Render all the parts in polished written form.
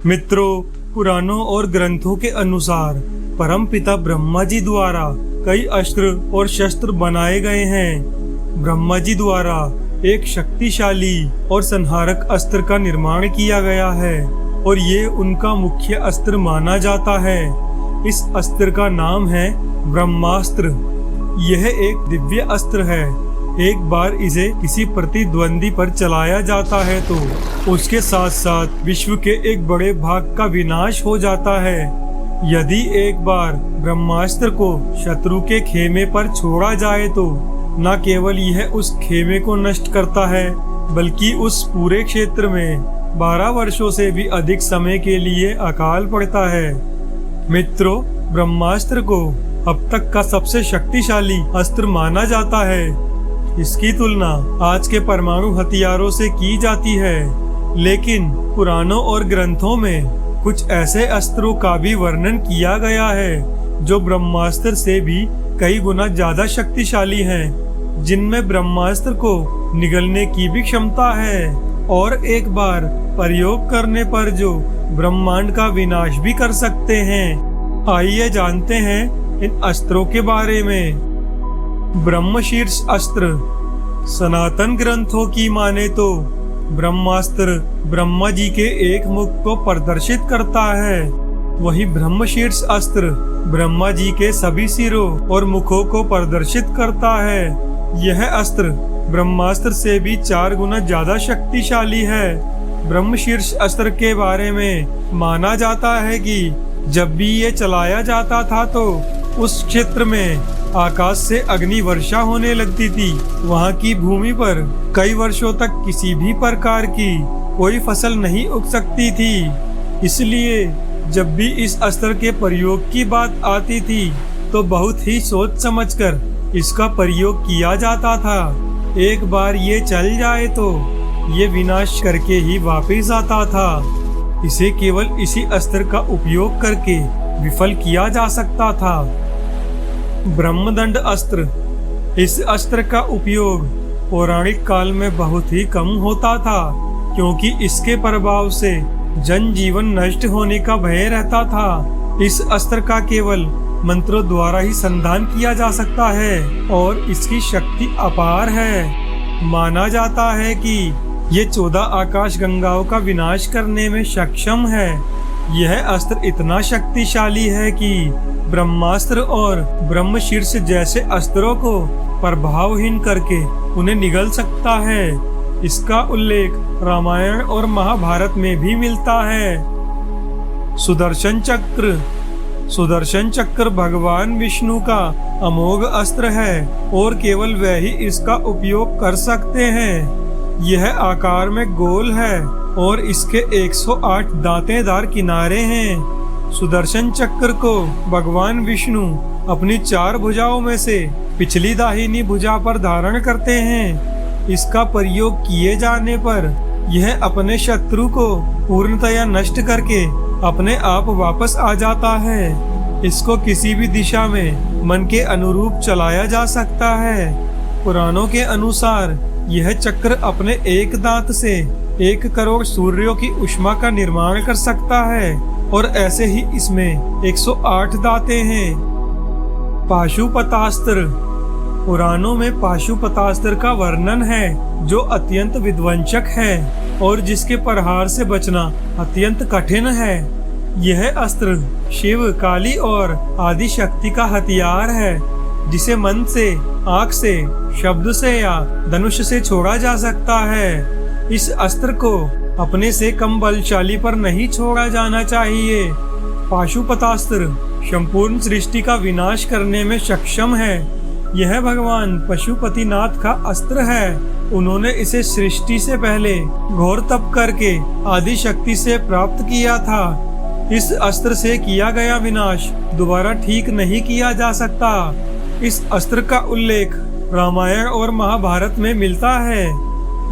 मित्रों, पुराणों और ग्रंथों के अनुसार परमपिता ब्रह्मा जी द्वारा कई अस्त्र और शस्त्र बनाए गए हैं। ब्रह्मा जी द्वारा एक शक्तिशाली और संहारक अस्त्र का निर्माण किया गया है और ये उनका मुख्य अस्त्र माना जाता है। इस अस्त्र का नाम है ब्रह्मास्त्र। यह एक दिव्य अस्त्र है। एक बार इसे किसी प्रतिद्वंदी पर चलाया जाता है तो उसके साथ साथ विश्व के एक बड़े भाग का विनाश हो जाता है। यदि एक बार ब्रह्मास्त्र को शत्रु के खेमे पर छोड़ा जाए तो न केवल यह उस खेमे को नष्ट करता है बल्कि उस पूरे क्षेत्र में 12 वर्षों से भी अधिक समय के लिए अकाल पड़ता है। मित्रों, ब्रह्मास्त्र को अब तक का सबसे शक्तिशाली अस्त्र माना जाता है। इसकी तुलना आज के परमाणु हथियारों से की जाती है, लेकिन पुराणों और ग्रंथों में कुछ ऐसे अस्त्रों का भी वर्णन किया गया है जो ब्रह्मास्त्र से भी कई गुना ज्यादा शक्तिशाली हैं, जिनमें ब्रह्मास्त्र को निगलने की भी क्षमता है और एक बार प्रयोग करने पर जो ब्रह्मांड का विनाश भी कर सकते हैं। आइए जानते हैं इन अस्त्रों के बारे में। ब्रह्मशीर्ष अस्त्र। सनातन ग्रंथों की माने तो ब्रह्मास्त्र ब्रह्मा जी के एक मुख को प्रदर्शित करता है, वही ब्रह्मशीर्ष अस्त्र ब्रह्मा जी के सभी सिरों और मुखों को प्रदर्शित करता है। यह अस्त्र ब्रह्मास्त्र से भी 4 गुना ज्यादा शक्तिशाली है। ब्रह्मशीर्ष अस्त्र के बारे में माना जाता है कि जब भी ये चलाया जाता था तो उस क्षेत्र में आकाश से अग्नि वर्षा होने लगती थी। वहाँ की भूमि पर कई वर्षों तक किसी भी प्रकार की कोई फसल नहीं उग सकती थी। इसलिए जब भी इस अस्त्र के प्रयोग की बात आती थी तो बहुत ही सोच समझकर इसका प्रयोग किया जाता था। एक बार ये चल जाए तो ये विनाश करके ही वापस आता था। इसे केवल इसी अस्त्र का उपयोग करके विफल किया जा सकता था। ब्रह्मदंड अस्त्र। इस अस्त्र का उपयोग पौराणिक काल में बहुत ही कम होता था, क्योंकि इसके प्रभाव से जनजीवन नष्ट होने का भय रहता था। इस अस्त्र का केवल मंत्रों द्वारा ही संधान किया जा सकता है और इसकी शक्ति अपार है। माना जाता है कि ये 14 आकाश गंगाओं का विनाश करने में सक्षम है। यह अस्त्र इतना शक्तिशाली है कि ब्रह्मास्त्र और ब्रह्मशीर्ष जैसे अस्त्रों को प्रभावहीन करके उन्हें निगल सकता है। इसका उल्लेख रामायण और महाभारत में भी मिलता है। सुदर्शन चक्र। सुदर्शन चक्र भगवान विष्णु का अमोघ अस्त्र है और केवल वह ही इसका उपयोग कर सकते हैं। यह आकार में गोल है और इसके 108 दांतेदार किनारे हैं। सुदर्शन चक्र को भगवान विष्णु अपनी 4 भुजाओं में से पिछली दाहिनी भुजा पर धारण करते हैं। इसका प्रयोग किए जाने पर यह अपने शत्रु को पूर्णतया नष्ट करके अपने आप वापस आ जाता है। इसको किसी भी दिशा में मन के अनुरूप चलाया जा सकता है। पुराणों के अनुसार यह चक्र अपने एक दांत से 1 करोड़ सूर्यों की ऊष्मा का निर्माण कर सकता है और ऐसे ही इसमें 108 दांतें हैं। पाशुपतास्त्र। पुराणों में पाशुपतास्त्र का वर्णन है जो अत्यंत विध्वंसक है और जिसके प्रहार से बचना अत्यंत कठिन है। यह अस्त्र शिव, काली और आदि शक्ति का हथियार है, जिसे मन से, आँख से, शब्द से या धनुष से छोड़ा जा सकता है। इस अस्त्र को अपने से कम बलशाली पर नहीं छोड़ा जाना चाहिए। पाशुपतास्त्र संपूर्ण सृष्टि का विनाश करने में सक्षम है। यह भगवान पशुपतिनाथ का अस्त्र है। उन्होंने इसे सृष्टि से पहले घोर तप करके आदि शक्ति से प्राप्त किया था। इस अस्त्र से किया गया विनाश दोबारा ठीक नहीं किया जा सकता। इस अस्त्र का उल्लेख रामायण और महाभारत में मिलता है।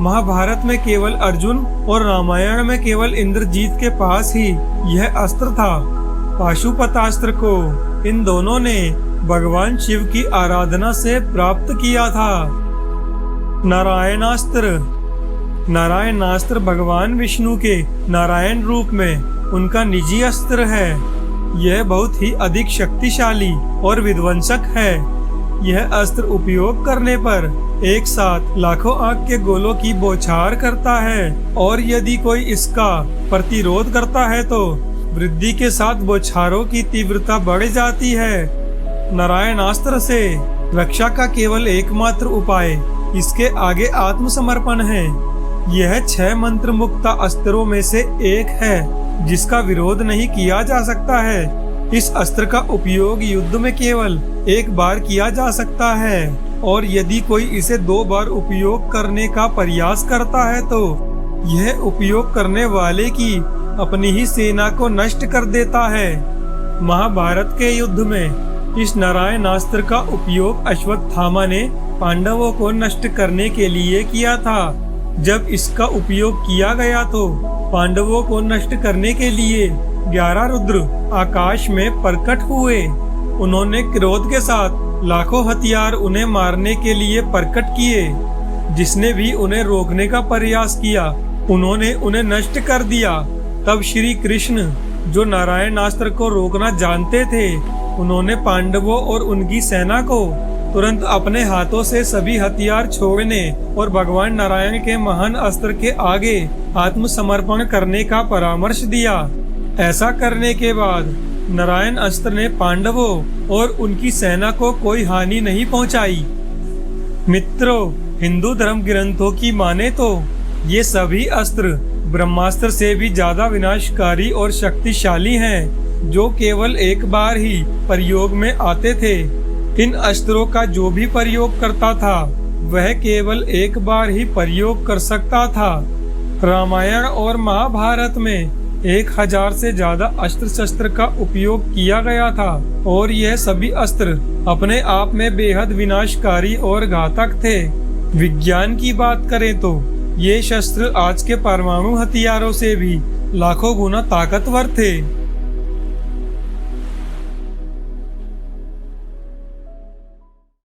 महाभारत में केवल अर्जुन और रामायण में केवल इंद्रजीत के पास ही यह अस्त्र था। पाशुपतास्त्र को इन दोनों ने भगवान शिव की आराधना से प्राप्त किया था। नारायणास्त्र। नारायणास्त्र भगवान विष्णु के नारायण रूप में उनका निजी अस्त्र है। यह बहुत ही अधिक शक्तिशाली और विध्वंसक है। यह अस्त्र उपयोग करने पर एक साथ लाखों आग के गोलों की बौछार करता है और यदि कोई इसका प्रतिरोध करता है तो वृद्धि के साथ बौछारों की तीव्रता बढ़ जाती है। नारायणास्त्र से रक्षा का केवल एकमात्र उपाय इसके आगे आत्मसमर्पण है। यह 6 मंत्र मुक्त अस्त्रों में से एक है जिसका विरोध नहीं किया जा सकता है। इस अस्त्र का उपयोग युद्ध में केवल एक बार किया जा सकता है और यदि कोई इसे 2 बार उपयोग करने का प्रयास करता है तो यह उपयोग करने वाले की अपनी ही सेना को नष्ट कर देता है। महाभारत के युद्ध में इस नारायणास्त्र का उपयोग अश्वत्थामा ने पांडवों को नष्ट करने के लिए किया था। जब इसका उपयोग किया गया तो पांडवों को नष्ट करने के लिए 11 रुद्र आकाश में प्रकट हुए। उन्होंने क्रोध के साथ लाखों हथियार उन्हें मारने के लिए प्रकट किए। जिसने भी उन्हें रोकने का प्रयास किया उन्होंने उन्हें नष्ट कर दिया। तब श्री कृष्ण जो नारायणास्त्र को रोकना जानते थे उन्होंने पांडवों और उनकी सेना को तुरंत अपने हाथों से सभी हथियार छोड़ने और भगवान नारायण के महान अस्त्र के आगे आत्मसमर्पण करने का परामर्श दिया। ऐसा करने के बाद नारायण अस्त्र ने पांडवों और उनकी सेना को कोई हानि नहीं पहुंचाई। मित्रों, हिंदू धर्म ग्रंथों की माने तो ये सभी अस्त्र ब्रह्मास्त्र से भी ज्यादा विनाशकारी और शक्तिशाली हैं, जो केवल एक बार ही प्रयोग में आते थे। इन अस्त्रों का जो भी प्रयोग करता था वह केवल एक बार ही प्रयोग कर सकता था। रामायण और महाभारत में 1000 से ज्यादा अस्त्र शस्त्र का उपयोग किया गया था और यह सभी अस्त्र अपने आप में बेहद विनाशकारी और घातक थे। विज्ञान की बात करें तो ये शस्त्र आज के परमाणु हथियारों से भी लाखों गुना ताकतवर थे।